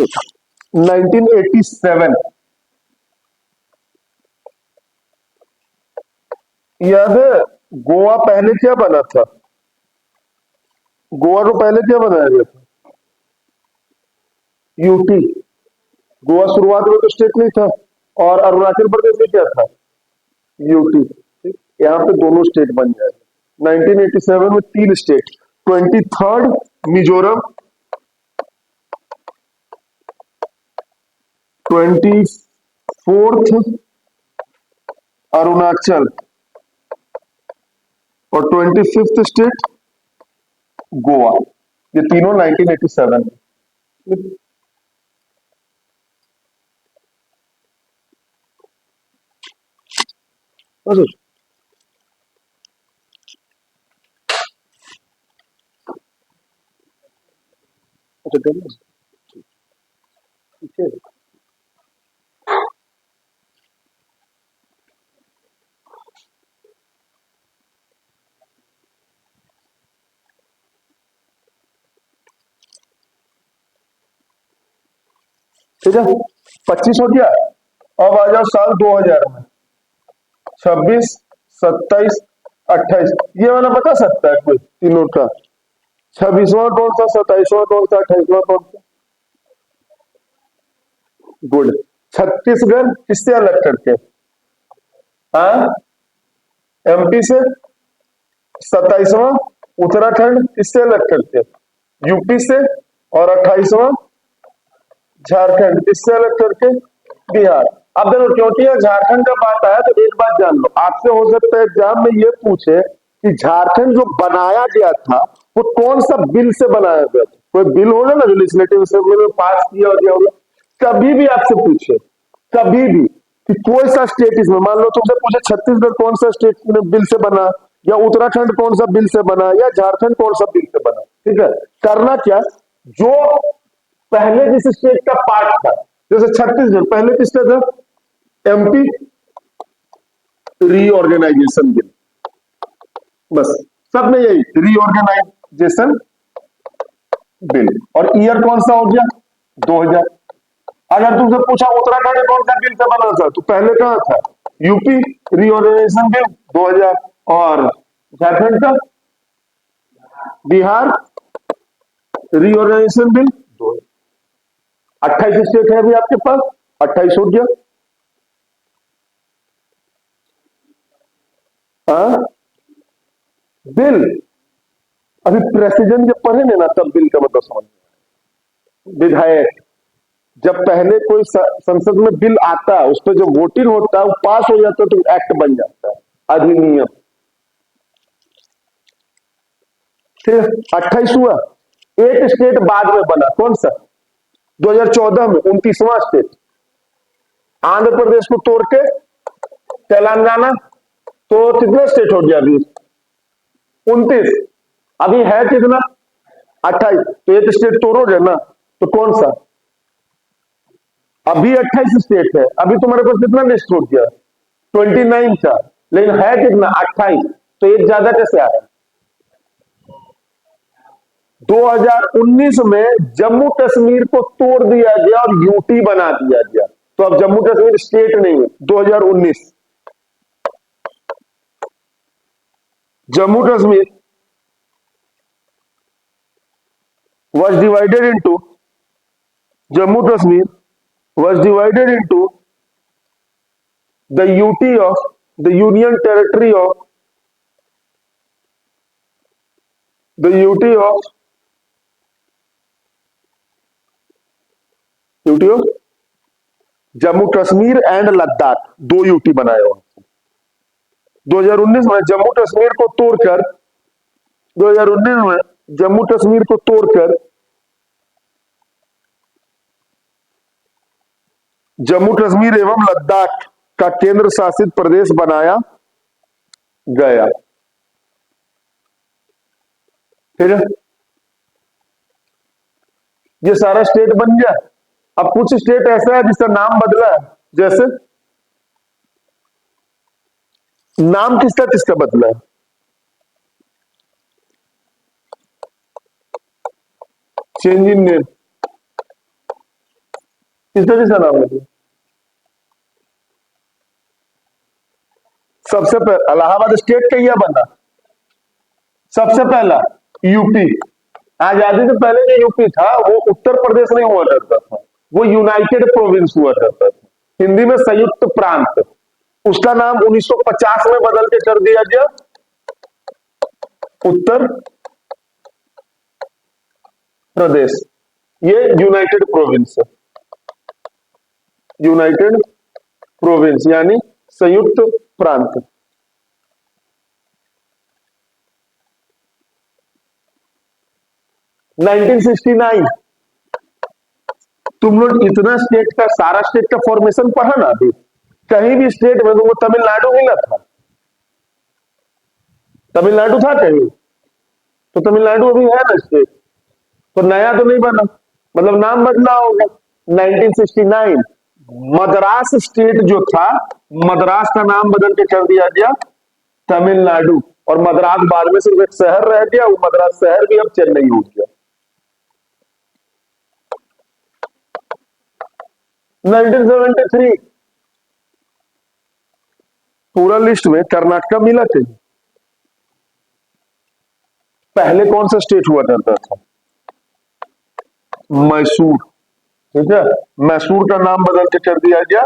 1987 याद है? गोवा पहले क्या बना था? गोवा को पहले क्या बनाया गया था? यूटी। गोवा शुरुआत में तो स्टेट नहीं था, और अरुणाचल प्रदेश में क्या था? यूटी। ठीक, यहाँ पे दोनों स्टेट बन जाए। 1987 में तीन state, 23rd Mizoram, 24th Arunachal और 25th स्टेट गोवा। ये तीनों 1987 में। अच्छा, डन है। ठीक है। ठीक है, 25 हो गया। अब आ जाओ साल 2000 में। 26, 27, 28। ये वाला बता सकता है कोई तीनों का? 26वां कौन सा, 27वां कौन सा, 28वां कौन सा? गुड। छत्तीसगढ़ किससे अलग करके? हाँ, एमपी से। 27वां उत्तराखंड किससे अलग करके? यूपी से। और 28वां झारखंड किससे अलग करके? बिहार। अब देखो, क्योंकि यह झारखंड का बात आया तो एक बात जान लो, आपसे हो सकता है एग्जाम में ये पूछे कि झारखंड जो बनाया गया था वो कौन सा बिल से बनाया गया था? कोई बिल होगा ना, जो लेजिस्लेटिव असेंबली में पास किया गया होगा। कभी भी आपसे पूछे, कभी भी, कि कोई सा स्टेट इसमें, मान लो तुमसे पूछे छत्तीसगढ़ कौन सा स्टेट बिल से बना, या उत्तराखंड कौन सा बिल से बना, या झारखंड कौन सा बिल से बना, ठीक है, करना क्या, जो पहले जिस स्टेट का पार्ट था, जैसे छत्तीसगढ़ पहले किसका था? MP reorganisation bill. बस, सब में यही रीऑर्गेनाइजेशन बिल। और ईयर कौन सा हो गया? 2000। अगर तुमसे पूछा उत्तराखंड कौन सा बिल से बना था, तो पहले कहां था? UP reorganisation bill 2000। और झारखंड का, बिहार रीऑर्गेनाइजेशन बिल 2000। 28 स्टेट है अभी आपके पास, 28 हो गया। हाँ, बिल। अभी प्रेसिडेंट जब पढ़े ना तब बिल का मतलब समझ में। विधायक, जब पहले कोई संसद में बिल आता है, उस पर जो वोटिंग होता है वो पास हो जाता है तो एक्ट बन जाता है, अधिनियम। फिर 28 हुआ। एक स्टेट बाद में बना, कौन सा? 2014 में 29वां स्टेट, आंध्र प्रदेश को तोड़ के तेलंगाना। तो कितने स्टेट हो गया अभी? 29। अभी है कितना? 28। तो एक स्टेट तोड़ोगे ना, तो कौन सा? अभी 28 स्टेट है, अभी तुम्हारे पास कितना लिस्ट हो गया? 29 का। लेकिन है कितना? 28। तो एक ज्यादा कैसे आया? 2019 में जम्मू कश्मीर को तोड़ दिया गया और यूटी बना दिया गया, तो अब जम्मू कश्मीर स्टेट नहीं है। 2019 Jammu Kashmir was divided into Jammu Kashmir was divided into the UT of the Union Territory of the UT of Jammu Kashmir and Ladakh. दो यूटी बनाए हुआ। 2019 में जम्मू कश्मीर को तोड़कर 2019 में जम्मू कश्मीर को तोड़कर जम्मू कश्मीर एवं लद्दाख का केंद्र शासित प्रदेश बनाया गया। ठीक है, ये सारा स्टेट बन गया। अब कुछ स्टेट ऐसा है जिसका नाम बदला है, जैसे नाम किसका किसका बदला है? Change in name. किसका किसका नाम बताइए। सबसे पहले इलाहाबाद स्टेट का यह बना, सबसे पहला यूपी। आजादी से पहले जो यूपी था वो उत्तर प्रदेश नहीं हुआ करता था, वो यूनाइटेड प्रोविंस हुआ करता था, हिंदी में संयुक्त प्रांत। उसका नाम 1950 में बदल के कर दिया गया उत्तर प्रदेश। ये यूनाइटेड प्रोविंस है, यूनाइटेड प्रोविंस यानी संयुक्त प्रांत। 1969। तुम लोग इतना स्टेट का, सारा स्टेट का फॉर्मेशन पढ़ा ना अभी? कहीं भी स्टेट में तुमको तमिलनाडु मिला था? तमिलनाडु था कहीं? तो तमिलनाडु अभी है ना स्टेट, तो नया तो नहीं बना, मतलब नाम बदला होगा। 1969 मद्रास स्टेट जो था, मद्रास का नाम बदल के कर दिया गया तमिलनाडु, और मद्रास बाद में सिर्फ एक शहर रह गया, वो मद्रास शहर भी अब चेन्नई हो गया। 1973 पूरा लिस्ट में कर्नाटका मिला थे। पहले कौन सा स्टेट हुआ करता था? मैसूर। ठीक है, मैसूर का नाम बदल के कर दिया गया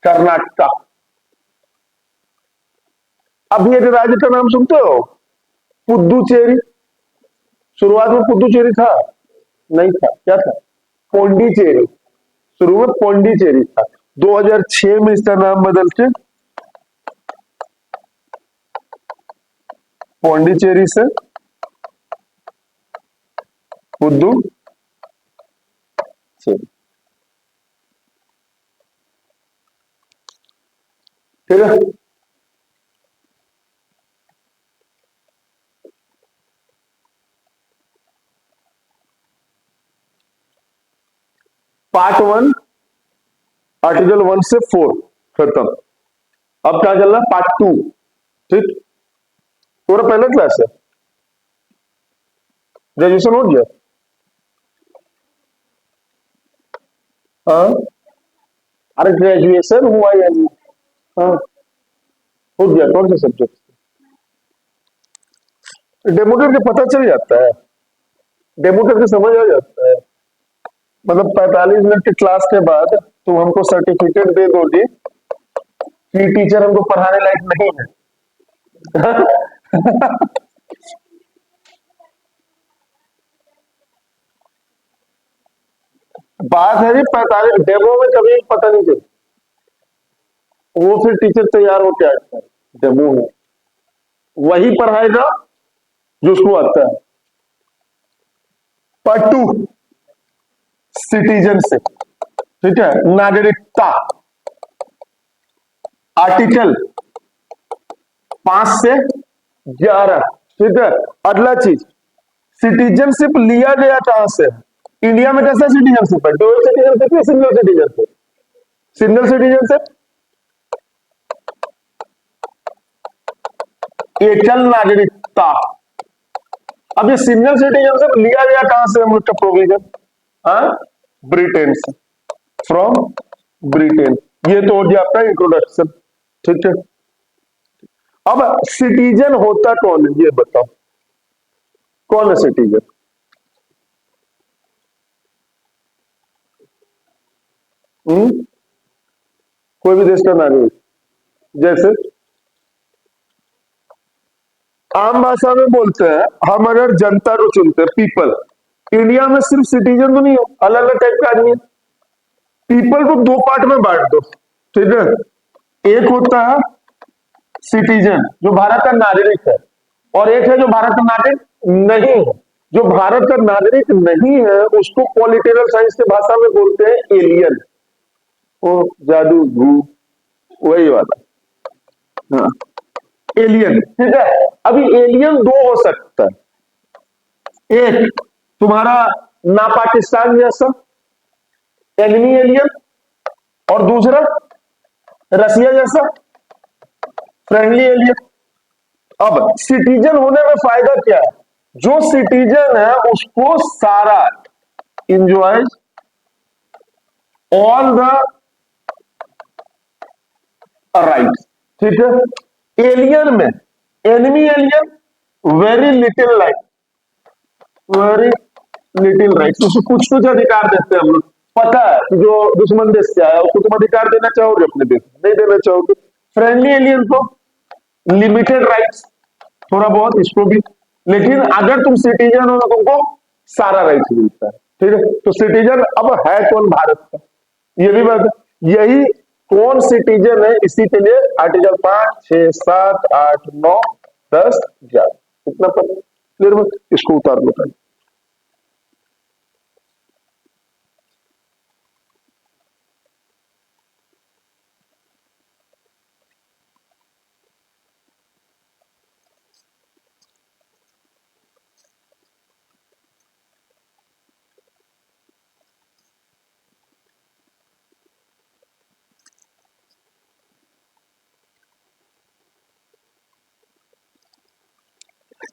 कर्नाटका। अभी एक राज्य का नाम सुनते हो? पुदुचेरी। शुरुआत में पुदुचेरी था? नहीं था, क्या था? पोंडिचेरी। शुरू में पोंडिचेरी था, 2006 में इसका नाम बदल के पोंडिचेरी से पुदुचेरी। ठीक है, पार्ट 1 आर्टिकल 1 से 4 खत्म। अब क्या चल रहा है? पार्ट 2। ठीक, पूरा पहला क्लास है, ग्रेजुएशन हो गया? हाँ, अरे ग्रेजुएशन हुआ या नहीं? हाँ, हो गया। कौन सा सब्जेक्ट? डेमो करके पता चल जाता है, डेमो करके समझ आ जाता है। मतलब 45 मिनट की क्लास के बाद तुम हमको सर्टिफिकेट दे दोगे कि टीचर हमको पढ़ाने लायक नहीं है। बात है जी 45, डेमो में कभी पता नहीं चलता, वो फिर टीचर तैयार होके आता है डेमो में, वही पढ़ाएगा जो उसको आता है। Part 2 citizenship. ठीक है, नागरिकता। आर्टिकल 5 से 11। ठीक है, अगला चीज, सिटीजनशिप लिया गया कहां से? इंडिया में कैसा सिटीजनशिप है? डुअल सिटीजनशिप या सिंगल सिटीजनशिप? सिंगल सिटीजनशिप, एकल नागरिकता। अब ये सिंगल सिटीजनशिप लिया गया कहां से? हम उसका प्रोविजन, हाँ, ब्रिटेन से, फ्रॉम ब्रिटेन। ये तो हो गया आपका इंट्रोडक्शन। ठीक है, अब सिटीजन होता कौन है ये बताओ, कौन है सिटीजन? कोई भी देश का नागरिक। जैसे आम भाषा में बोलते हैं, हम अगर जनता को चुनते हैं, पीपल, इंडिया में सिर्फ सिटीजन तो नहीं हो, अलग अलग टाइप का आदमी है। पीपल को दो पार्ट में बांट दो। ठीक है, एक होता है सिटीजन जो भारत का नागरिक है, और एक है जो भारत का नागरिक नहीं है। जो भारत का नागरिक नहीं है उसको पॉलिटिकल साइंस की भाषा में बोलते हैं एलियन। ओ जादू भूत, वही वाला। हाँ, एलियन। ठीक है, अभी एलियन दो हो सकता है, एक तुम्हारा ना पाकिस्तान जैसा एनिमी एलियन, और दूसरा रसिया जैसा फ्रेंडली एलियन। अब सिटीजन होने में फायदा क्या है? जो सिटीजन है उसको सारा enjoys all the राइट्स। ठीक है, एलियन में enemy alien very little right, very little rights, उसको कुछ कुछ अधिकार देते हैं हम लोग। पता है कि जो दुश्मन देश से आया उसको तुम अधिकार देना चाहोगे अपने देश में? नहीं देना चाहोगे। फ्रेंडली एलियन को लिमिटेड राइट्स, थोड़ा बहुत इसको भी, लेकिन अगर तुम सिटीजन हो तो तुमको सारा राइट्स मिलता है। ठीक है, तो सिटीजन अब है कौन भारत का, ये भी बात है। यही कौन सिटीजन है, इसी के लिए आर्टिकल 5, 6, 7, 8, 9, 10, 11 इतना पर क्लियर बस, इसको उतार बताइए।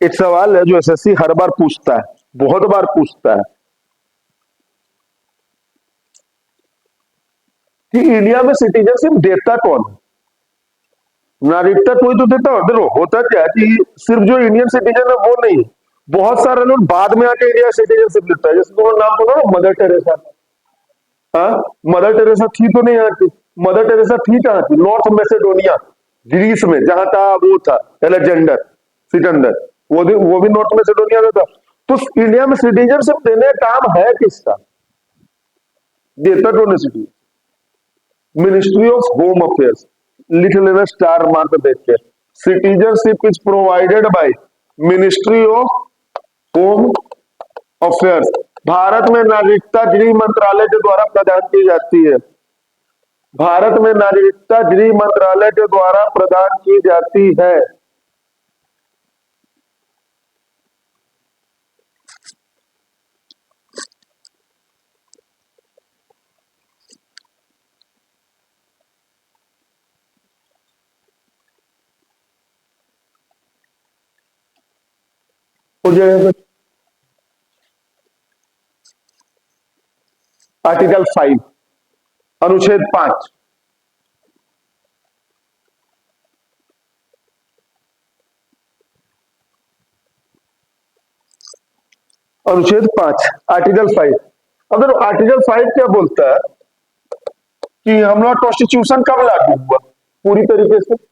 एक सवाल है जो एसएससी हर बार पूछता है, बहुत बार पूछता है कि इंडिया में सिटीजनशिप देता कौन है? नागरिकता कोई तो देता हो। देखो होता क्या है कि सिर्फ जो इंडियन सिटीजन है वो नहीं, बहुत सारे लोग बाद में आके इंडिया सिटीजनशिप लेता है। जैसे तुम्हारा नाम सुना ना, मदर टेरेसा। हाँ, मदर टेरेसा थी तो नहीं यहाँ की। मदर टेरेसा थी कहाँ की? नॉर्थ मैसेडोनिया, ग्रीस में, जहां का वो था एलेक्जेंडर सिकंदर, वो भी नॉर्थ मैसेडोनिया का था। तो इंडिया में सिटीजनशिप देने का काम है किसका? देता कौन है citizen? Ministry of home affairs. लिख लेना स्टार मार्क देख के, citizenship is provided by ministry of home affairs. Bharat में नागरिकता गृह मंत्रालय के द्वारा प्रदान की जाती है। भारत में नागरिकता गृह मंत्रालय के द्वारा प्रदान की जाती है। हो जाएगा आर्टिकल 5 अनुच्छेद 5, अनुच्छेद 5 आर्टिकल 5। अगर आर्टिकल 5 क्या बोलता है कि हमारा कॉन्स्टिट्यूशन कब लागू हुआ पूरी तरीके से?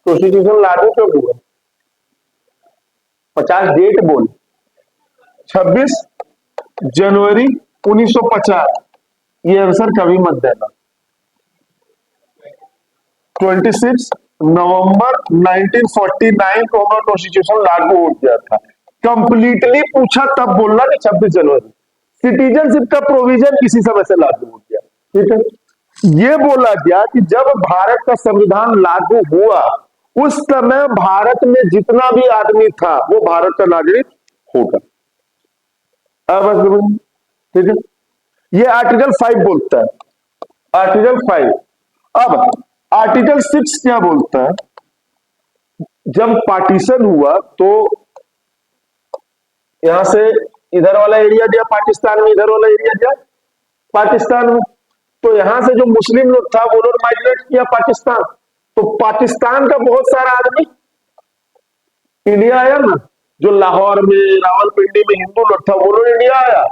कॉन्स्टिट्यूशन लागू कब हुआ? 50 डेट बोल। 26 जनवरी 1950। ये आंसर कभी मत देना। 26 नवंबर 1949 को हमारा कॉन्स्टिट्यूशन लागू हो गया था। कंप्लीटली पूछा तब बोलना कि 26 जनवरी। सिटीजनशिप का प्रोविजन किसी समय से लागू हो गया। ठीक है, ये बोला गया कि जब भारत का संविधान लागू हुआ उस समय भारत में जितना भी आदमी था वो भारत का नागरिक होगा। अब ठीक है, ये आर्टिकल 5 बोलता है, आर्टिकल 5। अब आर्टिकल 6 क्या बोलता है? जब पार्टीशन हुआ तो यहां से इधर वाला एरिया दिया पाकिस्तान में, इधर वाला एरिया दिया पाकिस्तान में। तो यहां से जो मुस्लिम लोग था वो लोग माइग्रेट किया पाकिस्तान। तो पाकिस्तान का बहुत सारा आदमी इंडिया आया ना, जो लाहौर में, रावलपिंडी में हिंदू लोग था वो लोग इंडिया आया।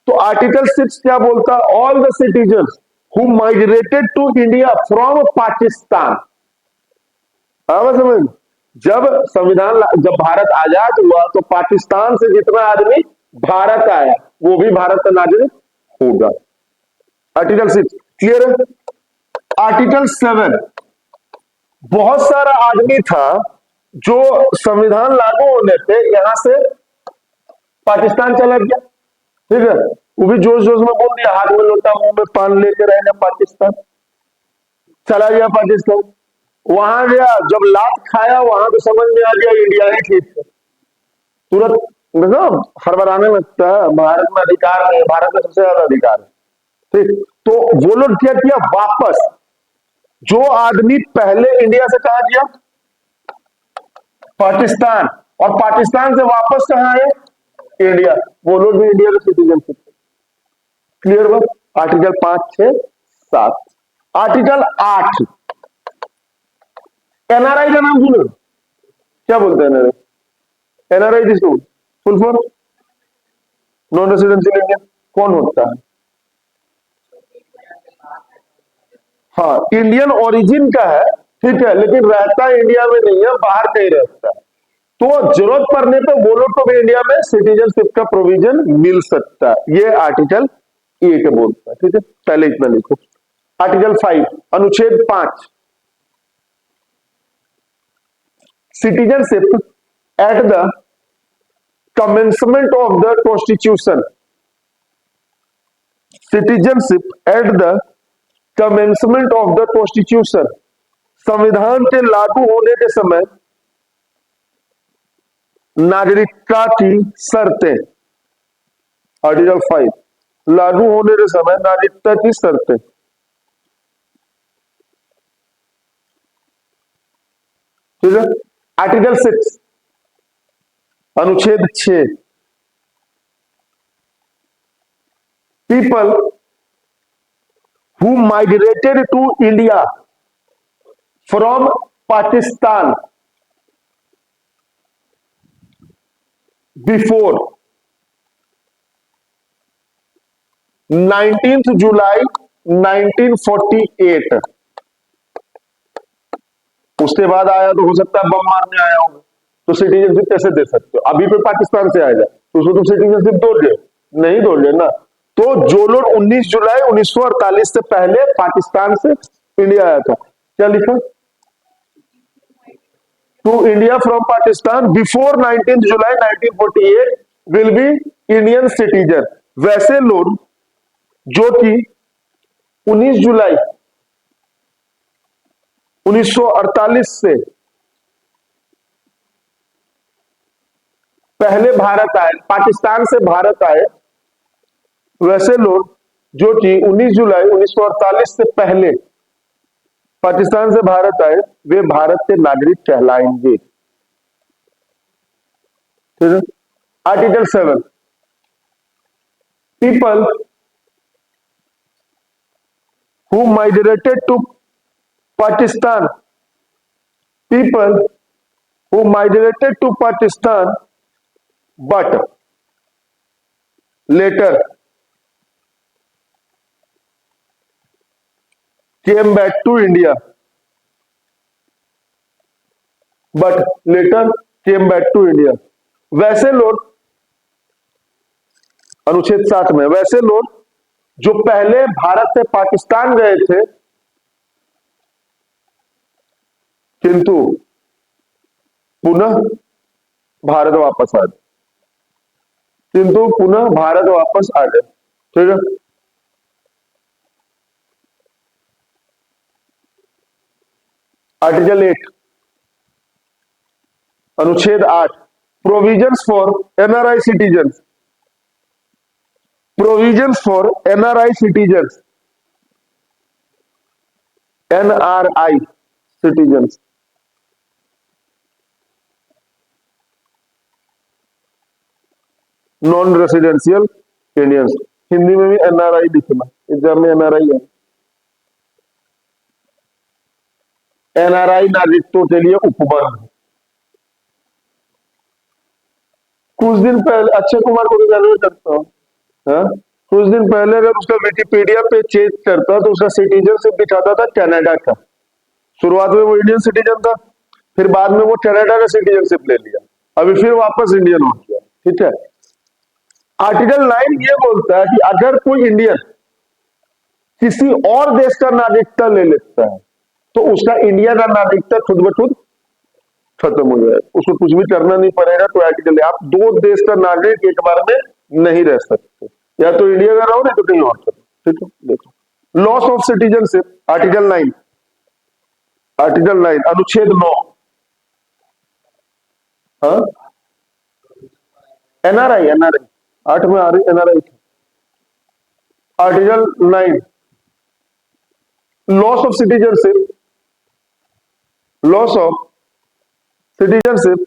तो आर्टिकल 6 क्या बोलता? All the citizen who migrated to India from Pakistan. समझ, जब भारत आजाद हुआ तो पाकिस्तान से जितना आदमी भारत आया वो भी भारत का नागरिक होगा। आर्टिकल 6 क्लियर है। आर्टिकल 7, बहुत सारा आदमी था जो संविधान लागू होने पे यहां से पाकिस्तान चला गया। ठीक है, वो भी जोश जोश में बोल दिया, हाथ में लोटा मुंह में पान लेके रहेगा, पाकिस्तान चला गया। पाकिस्तान वहां गया, जब लात खाया वहां तो समझ में आ गया इंडिया ही ठीक है। तुरंत मतलब हड़बड़ाने लगता है, भारत में अधिकार है, भारत में सबसे ज्यादा अधिकार है। ठीक, तो वो लोग क्या किया, वापस जो आदमी पहले इंडिया से कहा गया पाकिस्तान, और पाकिस्तान से वापस कहां आए? इंडिया। वो लोग भी इंडिया के सिटीजनशिप। क्लियर बात? आर्टिकल 5, 6, 7। आर्टिकल 8, एनआरआई का नाम सुनो। क्या बोलते हैं एनआरआई? एनआरआई किसको? Full form non residential Indian. कौन होता है? हाँ, इंडियन ओरिजिन का है, ठीक है, लेकिन रहता इंडिया में नहीं है, बाहर कहीं रहता है। तो जरूरत पड़ने पे वो लोग को भी इंडिया में सिटीजनशिप का प्रोविजन मिल सकता है। ये आर्टिकल 8 बोलता है, ठीक है। पहले इतना लिखो। आर्टिकल 5, अनुच्छेद 5, citizenship at the commencement of the constitution, citizenship at the commencement of the constitution, संविधान के लागू होने के समय नागरिकता की शर्तें। आर्टिकल 5, लागू होने के समय नागरिकता की शर्तें। ठीक है। आर्टिकल 6, अनुच्छेद 6, people who migrated to India from Pakistan before 19th July 1948, उसके बाद आया तो हो सकता है बम मारने आया होगा, तो सिटीजनशिप कैसे दे सकते हो? अभी पे पाकिस्तान से आएगा तो उसको तुम सिटीजनशिप दोगे? नहीं दोगे ना। तो जो लोग 19 जुलाई 1948 से पहले पाकिस्तान से इंडिया आया था, क्या लिखा? To India from Pakistan before 19 July 1948 will be Indian citizen. वैसे लोग जो कि 19 जुलाई 1948 से पहले भारत आए, पाकिस्तान से भारत आए, वैसे लोग जो कि 19 जुलाई 1948 से पहले पाकिस्तान से भारत आए, वे भारत के नागरिक कहलाएंगे। ठीक है। Article 7, people who migrated to Pakistan, people who migrated to Pakistan but later came back to India, but later came back to India, वैसे लोग, अनुच्छेद 7 में, वैसे लोग जो पहले भारत से पाकिस्तान गए थे किंतु पुनः भारत वापस आ गए, किंतु पुनः भारत वापस आ गए। ठीक है। आर्टिकल 8, अनुच्छेद 8, provisions for NRI citizens, provisions for NRI citizens, NRI citizens, non residential Indians. Hindi में भी एनआरआई लिखना, एग्जाम में एनआरआई है। एनआरआई नागरिकों के लिए उपबंध। कुछ दिन पहले अक्षय कुमार को भी जरूर करता हूँ, हाँ? कुछ दिन पहले अगर उसका विकिपीडिया पे चेक करता तो उसका सिटीजनशिप दिखाता था कनाडा का। शुरुआत में वो इंडियन सिटीजन था, फिर बाद में वो कनाडा का सिटीजनशिप ले लिया, अभी फिर वापस इंडियन हो गया। ठीक है। आर्टिकल 9 ये बोलता है कि अगर कोई इंडियन किसी और देश का नागरिकता ले लेता है तो उसका इंडिया का नागरिकता खुद ब खुद खत्म हो जाए, उसको कुछ भी करना नहीं पड़ेगा। तो आर्टिकल, आप दो देश का नागरिक एक बार में नहीं रह सकते, या तो इंडिया का रहो नहीं तो कहीं और करो। ठीक है। देखो, loss of citizenship, article 9, article 9, अनुच्छेद 9, हाँ, एनआरआई, एनआरआई 8 में आ रही NRI. Article 9, loss of citizenship, loss of citizenship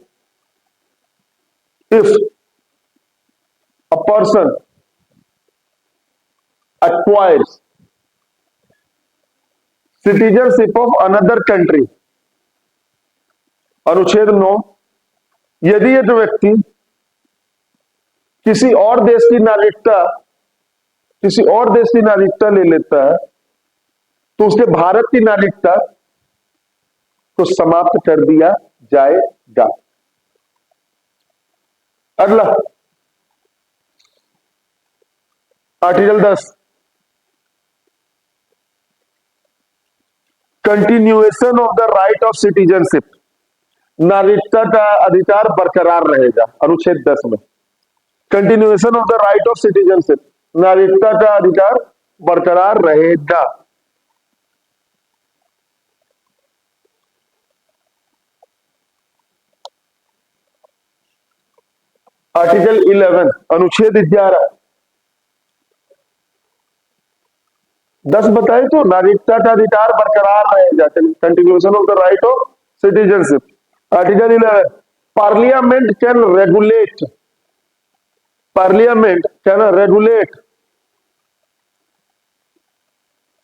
if a person acquires citizenship of another country, अनुच्छेद 9, यदि एक व्यक्ति किसी और देश की नागरिकता ले लेता है तो उसके भारत की नागरिकता को समाप्त कर दिया जाएगा। अगला article 10, continuation of the right of citizenship, नागरिकता का अधिकार बरकरार रहेगा। अनुच्छेद 10 में continuation of the right of citizenship, नागरिकता का अधिकार बरकरार रहेगा। आर्टिकल 11, अनुच्छेद 11, 10 बताए तो नागरिकता का अधिकार बरकरार रहेगा, continuation of the right of citizenship. Article 11, parliament can regulate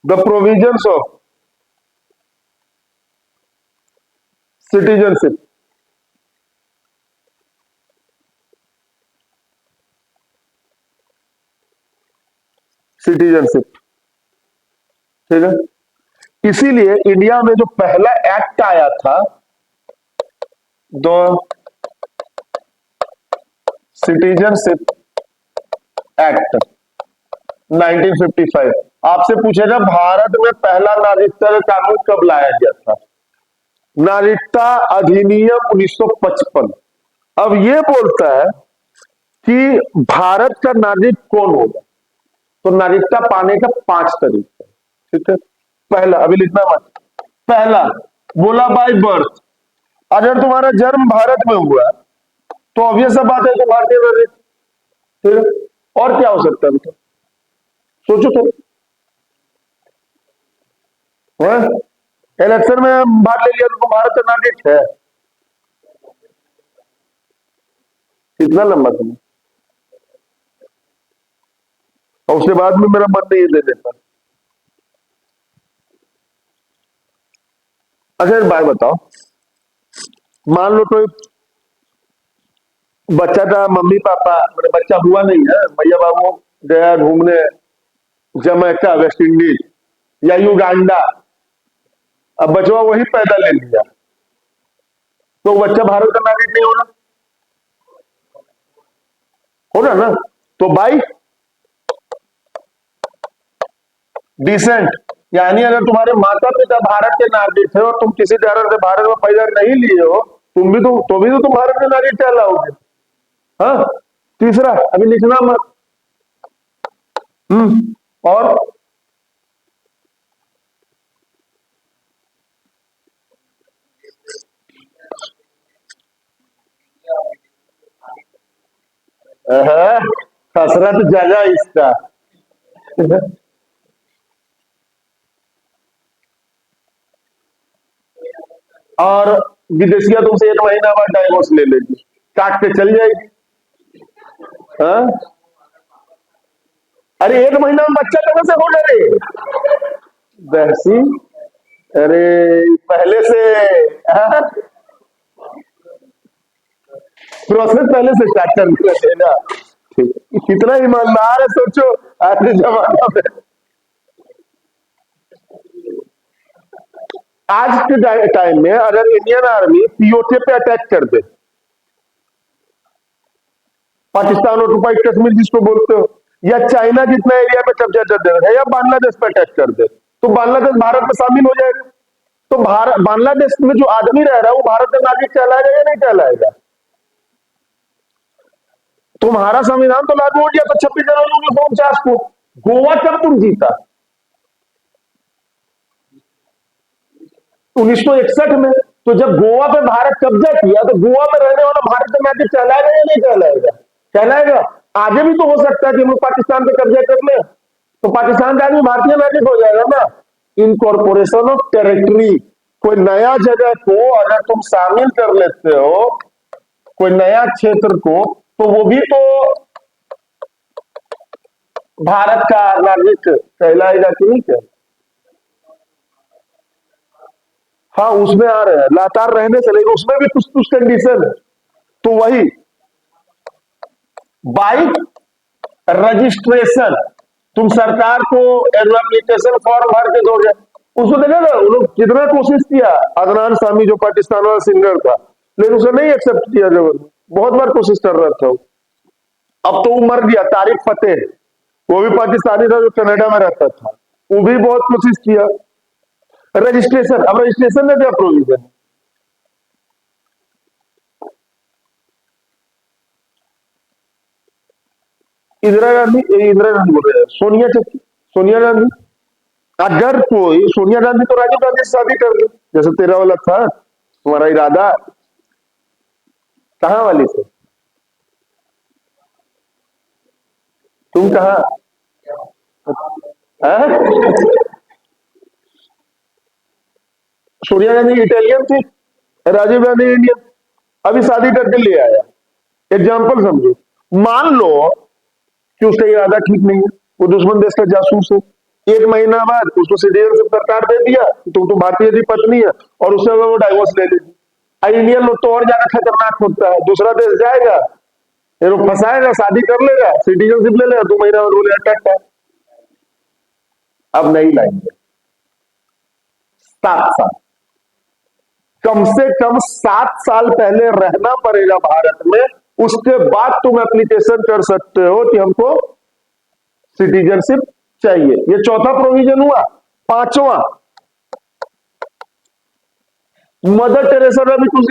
the provisions of citizenship. ठीक है, इसीलिए इंडिया में जो पहला एक्ट आया था, द सिटीजनशिप एक्ट 1955, आपसे पूछेगा भारत में पहला नागरिकता का कानून कब लाया गया था? नागरिकता अधिनियम 1955 अब ये बोलता है कि भारत का नागरिक कौन होगा। तो नागरिकता पाने का 5 तरीका, ठीक है। पहला, अभी लिखना मत, पहला बोला बाय बर्थ, अगर तुम्हारा जन्म भारत में हुआ तो ऑब्वियस सा बात है तो भारतीय नागरिक, ठीक है। और क्या हो सकता है बेटा, सोचो तो। इलेक्शन में भाग ले लिया तो भारत का नागरिक है। कितना लंबा समय, और उसके बाद में मेरा मन नहीं दे देता। अच्छा एक बात बताओ, मान लो कोई बच्चा था, मम्मी पापा, मेरा बच्चा हुआ नहीं है, भैया बाबू गया घूमने जमैका, वेस्ट इंडीज या युगांडा, अब बचवा वही पैदा ले लिया, तो बच्चा भारत का नागरिक नहीं होना, होना ना। तो बाई डिसेंट, यानी अगर तुम्हारे माता पिता भारत के नागरिक थे और तुम किसी कारण से भारत में पैदा नहीं लिए हो, तुम भी तो तुम भारत के नागरिक कहलाओगे। हाँ, तीसरा अभी लिखना मत। और कसरत जगह इसका और विदेशिया तुमसे 1 महीना बाद डाइवोर्स ले लेगी, काट के चल जाएगी। हाँ? अरे 1 महीना में बच्चा कहां से हो डरे बहसी, अरे पहले से प्रोसेस पहले से स्टार्ट कर देते ना। ठीक, कितना ईमानदार है, सोचो आज के जमाना में। आज के टाइम में अगर इंडियन आर्मी पीओके पे अटैक कर दे, पाकिस्तान ऑक्युपाइड कश्मीर जिसको बोलते हो, या चाइना जितना एरिया पे कब्जा कर दे, या बांग्लादेश पे अटैक कर दे, तो बांग्लादेश भारत में शामिल हो जाएगा। तो बांग्लादेश में जो आदमी रह रहा है वो भारत का नागरिक कहलाएगा या नहीं कहलाएगा? तुम्हारा संविधान तो लागू हो गया तो 26 जनवरी 1949 को। गोवा कब तुम जीता? 1961 में। तो जब गोवा पे भारत कब्जा किया तो गोवा में रहने वाला भारत का नागरिक कहलाएगा या नहीं कहलाएगा? कहलाएगा। आगे भी तो हो सकता है कि हम लोग पाकिस्तान पे कब्जा कर ले तो पाकिस्तान का आदमी भारतीय नागरिक हो जाएगा ना। इनकॉर्पोरेशन ऑफ टेरिटरी, कोई नया जगह को अगर तुम शामिल कर लेते हो कोई नया क्षेत्र को, तो वो भी तो भारत का नागरिक कहलाएगा कि नहीं क्या? हाँ, उसमें आ रहे हैं लाचार रहने से, लेकिन उसमें भी कुछ कुछ कंडीशन है। तो वही बाइक रजिस्ट्रेशन, तुम सरकार को एप्लीकेशन फॉर्म भर के दोगे, उसको देखा ना उन लोग कितना कोशिश किया, अदनान सामी जो पाकिस्तान वाला सिंगर था, लेकिन उसे नहीं एक्सेप्ट किया गवर्नमेंट, बहुत बार कोशिश कर रहा था वो। अब तो वो मर गया, तारिक फतेह, वो भी पाकिस्तानी था जो कनाडा में रहता था, वो भी बहुत कोशिश किया। रजिस्ट्रेशन, अब रजिस्ट्रेशन में क्या प्रोविजन है? इंदिरा गांधी बोल रहे हैं, सोनिया गांधी। अगर कोई, सोनिया गांधी तो राजीव गांधी से शादी कर ली, जैसे तेरा वाला था तुम्हारा इरादा, कहाँ वाली से? तुम कहाँ? हैं? सोनिया गांधी इटालियन थी, राजीव गांधी इंडियन, अभी शादी करके ले आया। एग्जाम्पल समझो, मान लो कि उसका इरादा ठीक नहीं है, वो दुश्मन देश का जासूस है, एक महीना बाद उसको सिटीजनशिप सरकार दे दिया कि तुम तो भारतीय की पत्नी है, और उससे अगर वो डाइवोर्स ले लेगी। इंडियन लोग तो और ज्यादा खतरनाक होता है, दूसरा देश जाएगा, ये लोग फंसाएगा, शादी कर लेगा, सिटीजनशिप ले लेगा, 2 महीना बाद बोले अटैक है। अब नहीं लाएंगे, 7 साल, कम से कम 7 साल पहले रहना पड़ेगा भारत में, उसके बाद तुम एप्लीकेशन कर सकते हो कि हमको सिटीजनशिप चाहिए। ये चौथा प्रोविजन हुआ। पांचवा, मदर टेरेसा का भी कुछ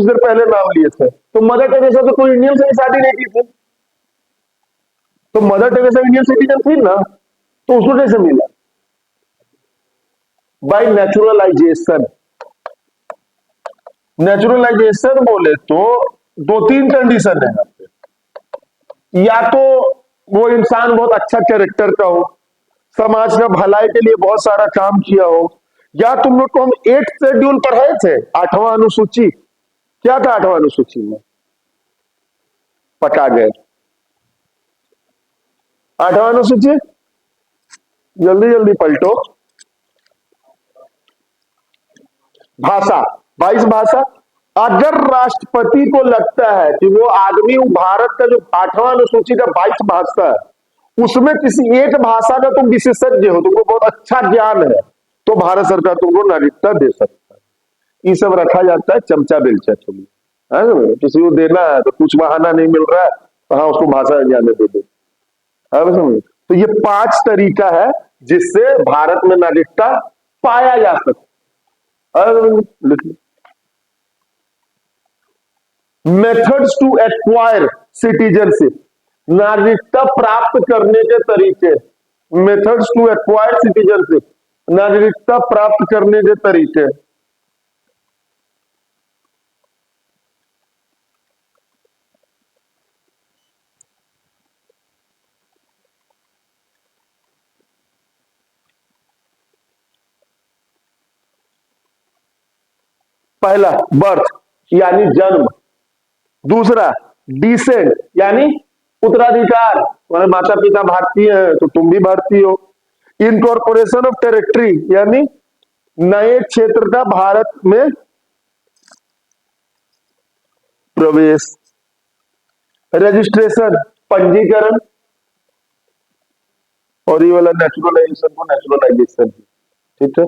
देर पहले नाम लिए थे, तो मदर टेरेसा तो कोई इंडियन से ही शादी नहीं की थी, तो मदर टेरेसा इंडियन सिटीजन थी ना, तो उसको कैसे मिला? Bye naturalisation. नेचुरलाइजेशन बोले तो 2-3 कंडीशन है यहाँ पे, या तो वो इंसान बहुत अच्छा कैरेक्टर का हो, समाज का भलाई के लिए बहुत सारा काम किया हो, या तुम लोग को हम 8th शेड्यूल पढ़ाए थे, 8वां अनुसूची, क्या था 8वां अनुसूची में? पटा गए। 8वां अनुसूची, जल्दी जल्दी पलटो। भाषा, 22 भाषा। अगर राष्ट्रपति को लगता है कि वो आदमी भारत का जो 8वां अनुसूची का 22 भाषा है, उसमें किसी एक भाषा का तुम विशेषज्ञ हो, तुमको बहुत अच्छा ज्ञान है, तो भारत सरकार तुमको नागरिकता दे सकता है। ये सब रखा जाता है चमचा बेलचा चुली, है ना? किसी को देना है तो कुछ बहाना नहीं मिल रहा है, तो हाँ उसको भाषा ज्ञान दे दो। तो ये 5 तरीका है जिससे भारत में नागरिकता पाया जा सकता है। मेथड्स टू एक्वायर सिटीजनशिप, नागरिकता प्राप्त करने के तरीके। मेथड्स टू एक्वायर सिटीजनशिप, नागरिकता प्राप्त करने के तरीके। पहला बर्थ यानी जन्म, दूसरा डिसेंट यानी उत्तराधिकार, तुम्हारे माता पिता भारतीय हैं तो तुम भी भारतीय हो। इनकॉर्पोरेशन ऑफ टेरिटरी यानी नए क्षेत्र का भारत में प्रवेश। रजिस्ट्रेशन पंजीकरण, और ये वाला नेचुरलाइजेशन को नेचुरलाइजेशन, ठीक है।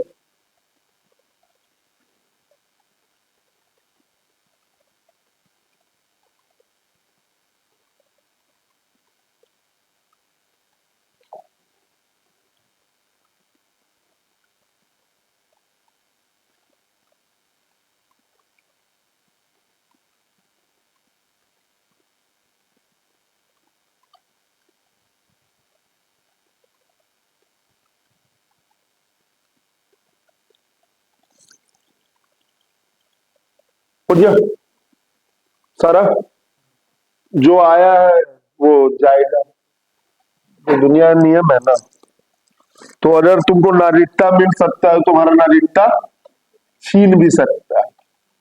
हो गया सारा, जो आया है वो जाएगा, ये दुनिया का नियम है ना। तो अगर तुमको नागरिकता मिल सकता है, तुम्हारा नागरिकता छीन भी सकता है।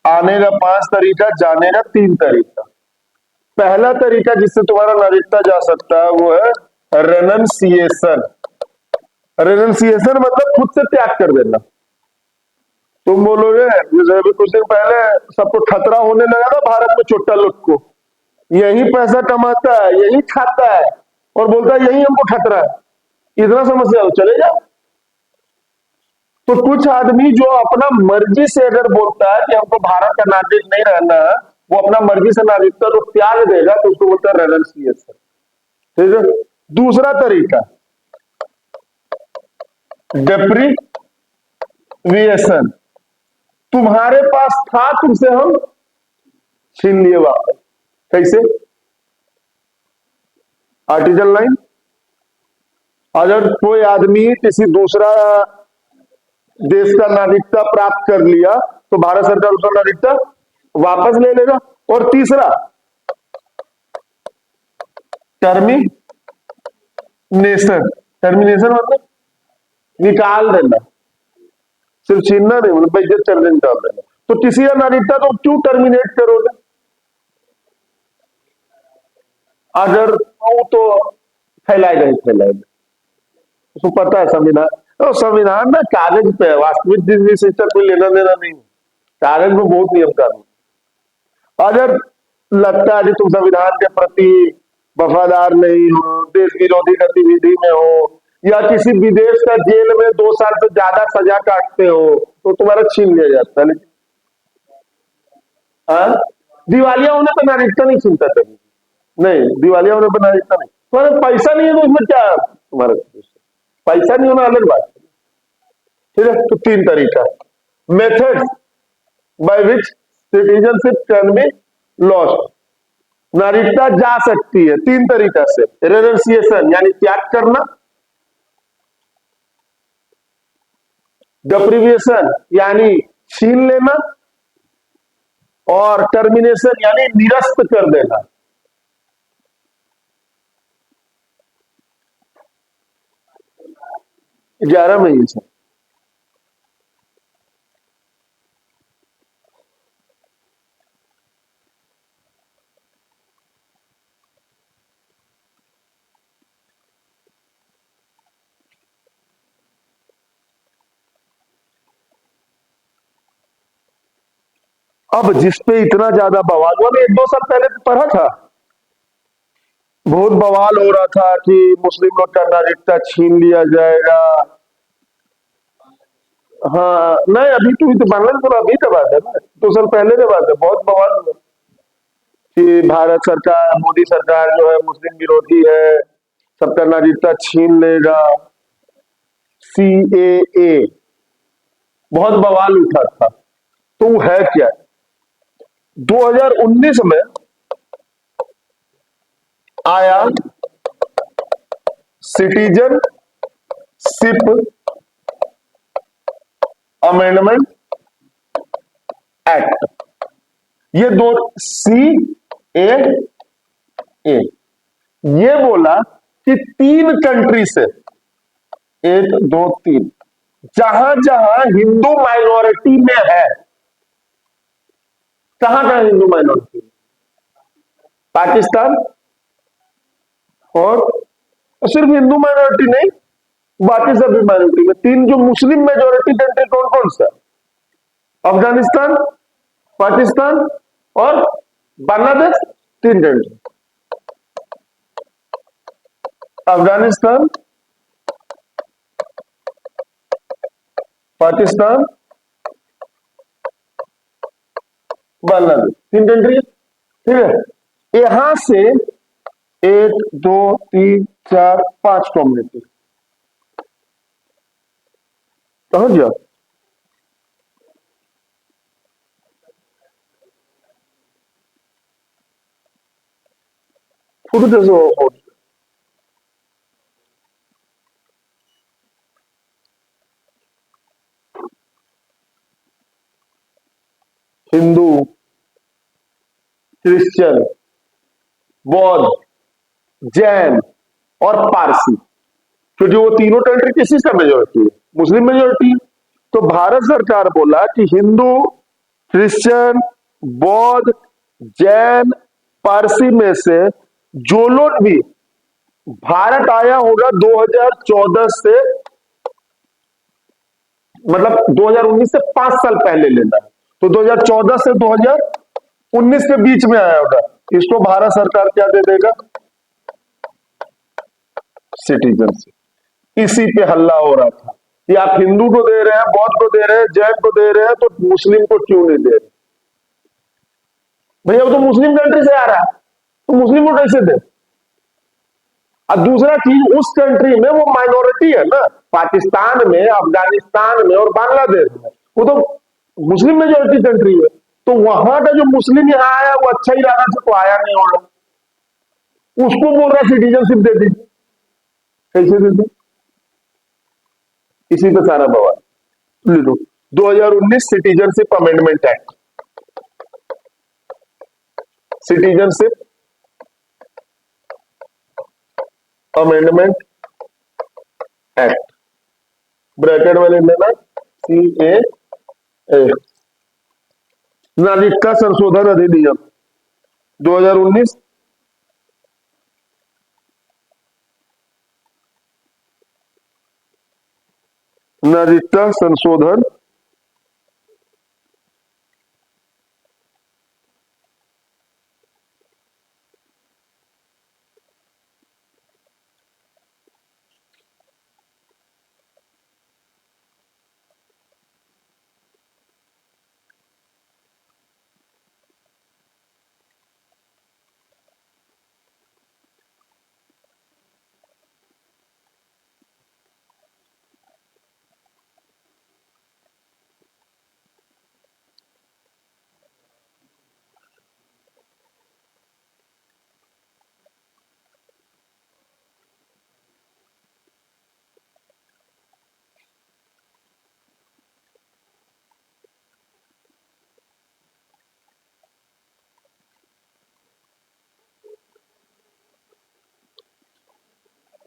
आने का 5 तरीका, जाने का 3 तरीका। पहला तरीका जिससे तुम्हारा नागरिकता जा सकता है वो है रेनन्सिएशन। रेनन्सिएशन मतलब खुद से त्याग कर देना। तुम बोलोगे जैसे अभी कुछ दिन पहले सबको खतरा होने लगा था भारत में, छोटा लोग को, यही पैसा कमाता है, यही खाता है और बोलता है यही हमको खतरा है, इतना समस्या हो, चले जाओ। तो कुछ आदमी जो अपना मर्जी से अगर बोलता है कि हमको भारत का नागरिक नहीं रहना है, वो अपना मर्जी से नागरिकता तो त्याग देगा, तो उसको बोलता है रेनन्सिएशन। ठीक है। दूसरा तरीका डेप्रीविएशन। तुम्हारे पास था, तुमसे हम छीन लिए वापस। कैसे? आर्टिकल 9, अगर कोई आदमी किसी दूसरा देश का नागरिकता प्राप्त कर लिया तो भारत सरकार उसका नागरिकता वापस ले लेगा। और तीसरा टर्मिनेशन। टर्मिनेशन मतलब निकाल देना, सिर्फ छीनना नहीं, मतलब बेइज्जत करने निकाल देना। तो किसी का नागरिकता तो क्यों टर्मिनेट करोगे? अगर वो तो फैलाएगा ही फैलाएगा, उसको पता है संविधान, तो संविधान ना कागज पे है, वास्तविक जिंदगी से इसका कोई लेना देना नहीं। कागज में बहुत नियम कानून। अगर लगता है कि तुम संविधान के प्रति वफादार नहीं हो, देश विरोधी गतिविधि में हो, या किसी विदेश का जेल में 2 साल से ज्यादा सजा काटते हो, तो तुम्हारा छीन लिया जाता है। लेकिन हाँ, दिवालिया होने पर नागरिकता नहीं छीनता कभी। नहीं, दिवालिया होने पर नागरिकता नहीं। तुम्हारे पैसा नहीं है तो उसमें क्या तुम्हारा, पैसा नहीं होना अलग बात है। ठीक है। तो 3 तरीका, method by which citizenship can be lost. नागरिकता जा सकती है 3 तरीका से। रेनन्सिएशन यानी त्याग करना, डेप्रिविएशन यानी छीन लेना, और टर्मिनेशन यानी निरस्त कर देना। ग्यारह में ही सर। अब जिसपे इतना ज्यादा बवाल हुआ, 1-2 साल पहले तो पढ़ा था, बहुत बवाल हो रहा था कि मुस्लिम लोग का नागरिकता छीन लिया जाएगा। हाँ, नहीं अभी तो बांग्लादेश अभी का बात है ना, 2 साल पहले की बात है। बहुत बवाल हुआ कि भारत सरकार, मोदी सरकार जो है मुस्लिम विरोधी है, सबका नागरिकता छीन लेगा, CAA, बहुत बवाल उठा था। तो वो है क्या? 2019 में आया सिटीजनशिप अमेंडमेंट एक्ट। ये दो CAA ये बोला कि 3 कंट्री से, 1 2 3, जहां जहां हिंदू माइनॉरिटी में है, कहां कहां हिंदू माइनॉरिटी? पाकिस्तान, और सिर्फ हिंदू माइनॉरिटी नहीं, बाकी सभी माइनॉरिटी में। 3 जो मुस्लिम मेजोरिटी कंट्री कौन कौन सा? अफगानिस्तान, पाकिस्तान और बांग्लादेश। 3 country, Afghanistan, Pakistan, Bangladesh, 3 country. ठीक है। यहां से 1 2 3 4 5 कम्युनिटी, समझ जाओ। खुद जैसे हो, हिंदू, क्रिश्चियन, बौद्ध, जैन और पारसी, क्योंकि वो तीनों कंट्री किसी का मेजोरिटी है, मुस्लिम मेजोरिटी। तो भारत सरकार बोला कि हिंदू क्रिश्चियन, बौद्ध, जैन, पारसी में से जो लोग भी भारत आया होगा 2014 से, मतलब 2019 से 5 साल पहले लेना है, तो 2014 से 2019 के बीच में आया होगा, इसको भारत सरकार क्या दे देगा? सिटीजनशिप। इसी पे हल्ला हो रहा था कि आप हिंदू को दे रहे हैं, बौद्ध को दे रहे हैं, जैन को दे रहे हैं, तो मुस्लिम को क्यों नहीं दे रहे? भैया वो तो मुस्लिम कंट्री से आ रहा है, तो मुस्लिम को कैसे दे? और दूसरा चीज, उस कंट्री में वो माइनॉरिटी है ना, पाकिस्तान में, अफगानिस्तान में और बांग्लादेश में, वो तो मुस्लिम मेजोरिटी कंट्री है, तो वहां का जो मुस्लिम यहाँ आया वो अच्छा इरादा से तो आया नहीं होगा, उसको बोल रहा सिटीजनशिप दे दीजिए, कैसे दे दी? इसी पे सारा बवाल। लिखो 2019 citizenship amendment act, citizenship amendment act, bracket में लिख लेना CAA, नागरिकता संशोधन अधिनियम 2019, नागरिकता संशोधन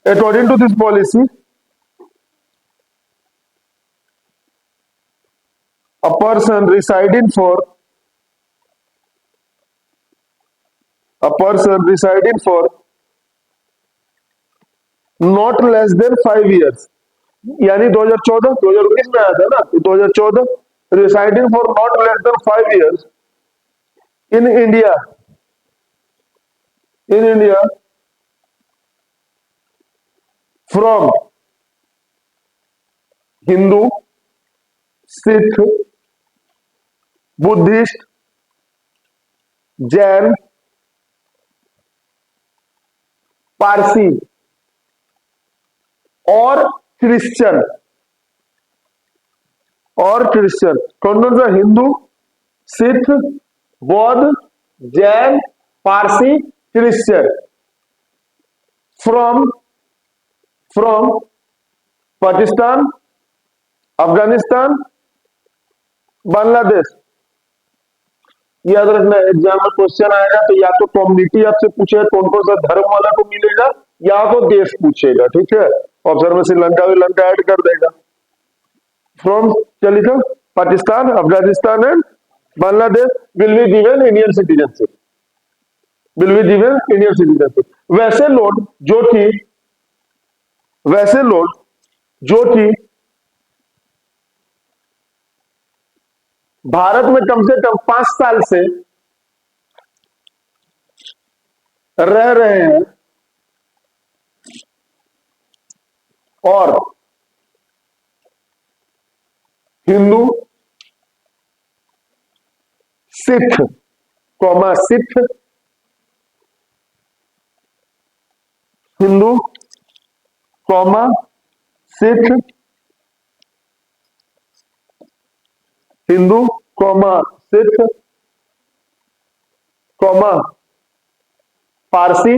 according to this policy, a person residing for not less than 5 years, यानी 2014 2019 में आया था ना, तो 2014 residing for not less than 5 years in India, from Hindu, Sikh, Buddhist, Jain, Parsi और क्रिश्चियन, कौन कौन सा? हिंदू, सिख, बौद्ध, जैन, पारसी, क्रिश्चियन, फ्रॉम पाकिस्तान, अफगानिस्तान, बांग्लादेश। याद रखना, एग्जाम में क्वेश्चन आएगा तो या तो कम्युनिटी आपसे पूछेगा कौन कौन सा धर्म वाला को मिलेगा, या तो देश पूछेगा, ठीक है? ऑप्शन में श्रीलंका ऐड कर देगा। फ्रॉम क्या लिखा? Pakistan, Afghanistan and Bangladesh will be given Indian citizenship, वैसे लोग जो कि भारत में कम से कम 5 साल से रह रहे हैं और हिंदू, सिख, हिंदू, सिख, हिंदू, सिख, पारसी,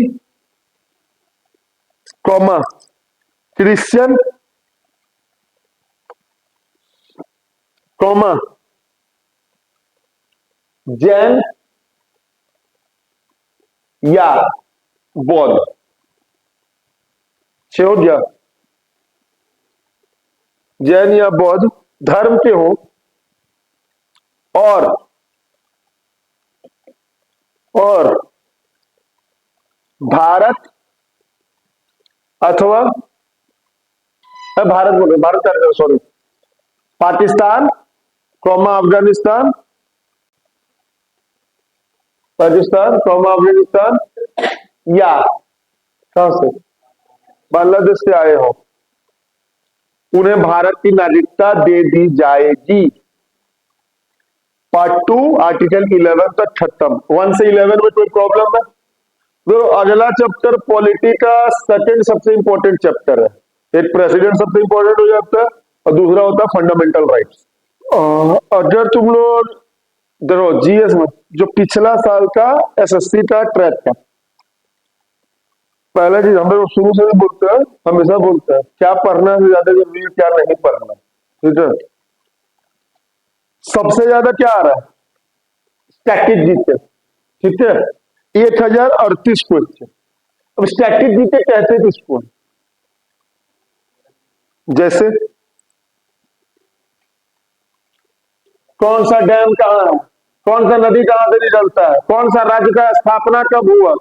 क्रिश्चियन, जैन या बौद्ध। हो गया, जैन या बौद्ध धर्म के हो और और भारत अथवा भारत बोले, Bharat, sorry, Pakistan comma Afghanistan, Pakistan comma Afghanistan, या कहां से, बांग्लादेश से आए हो, उन्हें भारत की नागरिकता दे दी जाएगी। पार्ट 2 आर्टिकल 11 तक खत्म। 1 से 11 में कोई प्रॉब्लम है? तो अगला चैप्टर पॉलिटी का सेकंड सबसे इंपॉर्टेंट चैप्टर है। एक प्रेसिडेंट सबसे इंपॉर्टेंट हो जाता है और दूसरा होता है फंडामेंटल राइट्स। अगर तुम लोग देखो जीएस में जो पिछला साल का एसएससी का ट्रैक है, पहला चीज हम लोग शुरू से भी बोलते हैं, हमेशा बोलते हैं क्या पढ़ना है ज्यादा जरूरी है, क्या नहीं पढ़ना, ठीक है। सबसे ज्यादा क्या आ रहा है? स्टैटिक जीके, ठीक है, 1038 क्वेश्चन। अब स्टैटिक जीके कहते किसको? जैसे कौन सा डैम कहां है, कौन सा नदी कहां से निकलता है, कौन सा राज्य का स्थापना कब हुआ,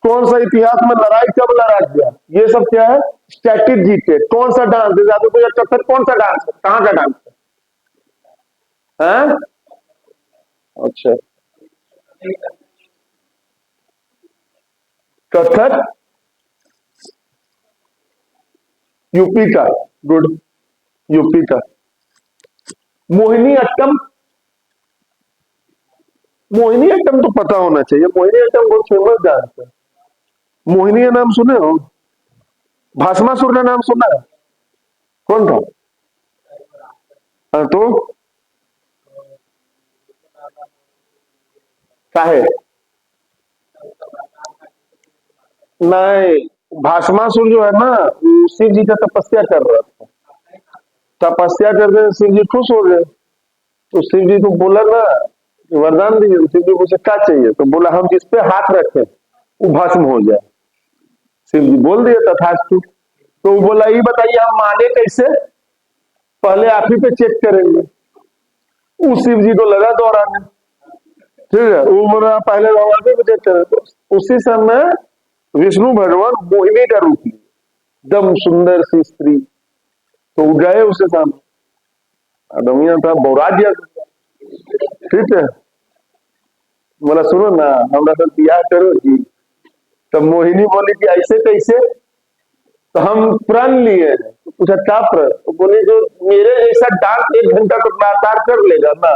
कौन सा इतिहास में लड़ाई कब लड़ा गया, ये सब क्या है? Static GK. कौन सा डांस है, ज्यादा कोई अच्छा कौन सा डांस है, कहां का डांस है? अच्छा, कथक यूपी का, गुड, यूपी का। मोहिनी अट्टम, मोहिनी अट्टम तो पता होना चाहिए, मोहिनी अट्टम बहुत फेमस डांस है। मोहिनी का नाम सुने हो? भास्मासुर का नाम सुना है? कौन था? हाँ, तो काहे नहीं, भास्मासुर जो है ना, वो शिव जी का तपस्या कर रहा था। तपस्या करते शिव जी खुश हो गए, तो शिव जी को बोला ना कि वरदान दीजिए। शिव जी को पूछा क्या चाहिए, तो बोला हम जिस पे हाथ रखें वो भस्म हो जाए। शिव जी बोल दिए तथास्तु। तो वो बोला ये बताइए हम माने कैसे? पहले आप ही पे चेक करेंगे। उस शिव जी को लगा दौड़ाने, ठीक है, वो बोला पहले भगवान पे चेक करें। उसी समय विष्णु भगवान मोहिनी का रूप लिए, एकदम सुंदर सी स्त्री, तो गए उसके सामने। आदमिया था बौरा दिया, ठीक है, बोला सुनो ना हमरा साथ बियाह करो जी। तब मोहिनी बोली कि ऐसे कैसे? तो हम प्रण लिए। तो पूछा क्या प्रण? तो बोले जो मेरे जैसा डांस 1 घंटा तक लगातार कर लेगा ना,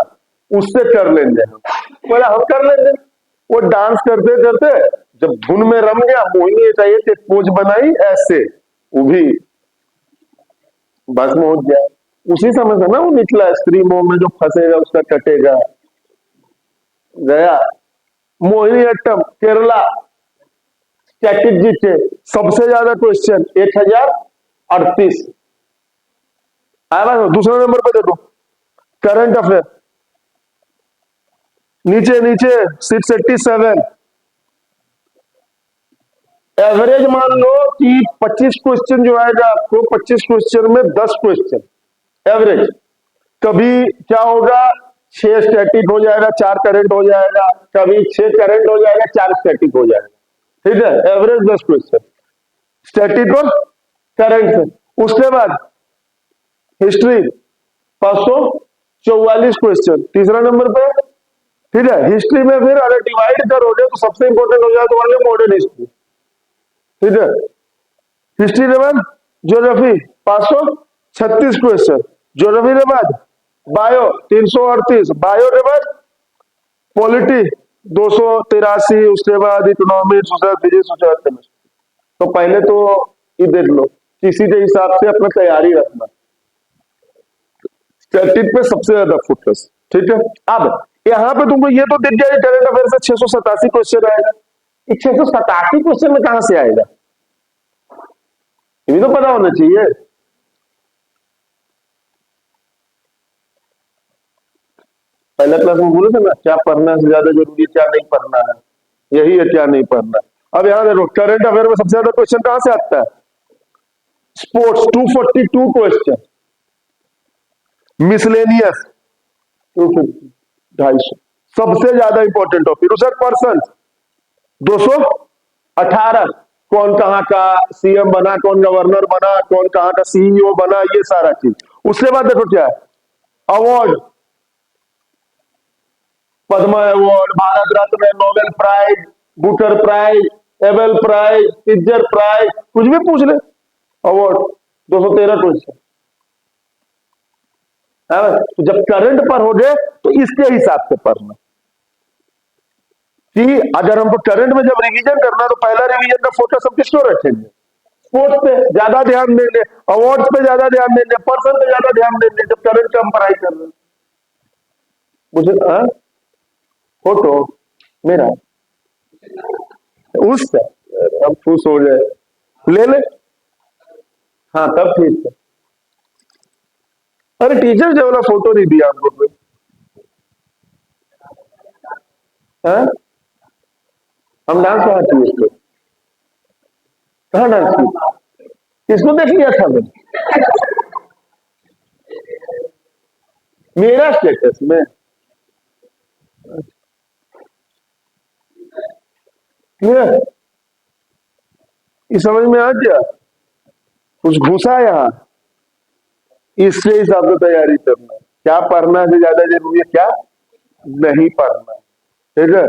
उससे कर लेंगे हम। बोला हम कर लेंगे। वो डांस करते करते जब धुन में रम गया, मोहिनी चाहिए थे पोज बनाई ऐसे, वो भी भस्म हो गया। उसी समय से ना वो निकला, स्त्री मोह में जो फंसेगा उसका कटेगा। गया मोहिनी अट्टम केरला, स्टैटिक जीके सबसे ज्यादा क्वेश्चन 1038 आया। दूसरे नंबर पे देखो करंट अफेयर, नीचे नीचे 687। एवरेज मान लो कि 25 क्वेश्चन जो आएगा आपको, 25 क्वेश्चन में 10 क्वेश्चन एवरेज। कभी क्या होगा, 6 स्टैटिक हो जाएगा, 4 करंट हो जाएगा, कभी 6 करंट हो जाएगा, 4 स्टैटिक हो जाएगा, ठीक है। एवरेज 10 क्वेश्चन स्टैटिक और करंट से। उसके बाद हिस्ट्री 544 क्वेश्चन तीसरा नंबर पे, ठीक है। हिस्ट्री में फिर अगर डिवाइड करोगे तो सबसे इंपॉर्टेंट हो जाए तो मान लो मॉडर्न हिस्ट्री, ठीक है। हिस्ट्री के बाद ज्योग्राफी 536 क्वेश्चन, ज्योग्राफी के बाद बायो 338, बायो के बाद पॉलिटी 283, उसके बाद इकोनॉमिक्स, उसके बाद फिजिक्स, उसके बाद केमिस्ट्री। तो पहले तो ये देख लो, किसी के हिसाब से अपना तैयारी रखना। स्टैटिक पे सबसे ज्यादा फोकस, ठीक है। अब यहाँ पे तुमको ये तो दिख गया करंट अफेयर से 687 क्वेश्चन आएगा। 687 क्वेश्चन में कहां से आएगा, ये भी तो पता होना चाहिए। पहले क्लास में बोले थे ना क्या पढ़ना है ज्यादा जरूरी है, क्या नहीं पढ़ना है, यही है क्या नहीं पढ़ना। अब यहां देखो करंट अफेयर में सबसे ज्यादा क्वेश्चन कहां से आता है? स्पोर्ट्स 242 क्वेश्चन, मिसलेनियस 250 250, सबसे ज्यादा इंपॉर्टेंट टॉपिक। पर्सन 218 कौन कहां का सीएम बना, कौन गवर्नर बना, कौन कहां का सीईओ बना, ये सारा चीज। उसके बाद देखो क्या है, award, Padma award, Bharat Ratna, Nobel prize, Booker prize, Abel prize, Pritzker prize, कुछ भी पूछ ले, अवार्ड 213 क्वेश्चन है। तो जब करंट पर हो गए तो इसके हिसाब से पढ़ना कि अगर हमको करंट में जब रिवीजन करना तो पहला रिवीजन का फोकस हम किस पर रखेंगे, स्पोर्ट्स पे ज्यादा ध्यान देंगे, अवार्ड्स पे ज्यादा ध्यान देंगे, पर्सन पे ज्यादा ध्यान देंगे जब करंट का हम पढ़ाई कर रहे हैं। मुझे फोटो मेरा उसका हम खुश हो जाए, ले ले, हाँ तब ठीक है। अरे टीचर जो वाला फोटो नहीं दिया हमको फिर, हाँ? हम डांस कहाँ किए इसको, कहाँ डांस किए, इसको देख लिया था मैंने मेरा स्टेटस में, क्लियर, ये समझ में आ गया, कुछ घुसा यहाँ, इससे हिसाब से तैयारी करना, क्या पढ़ना से ज्यादा जरूरी है क्या नहीं पढ़ना, ठीक है।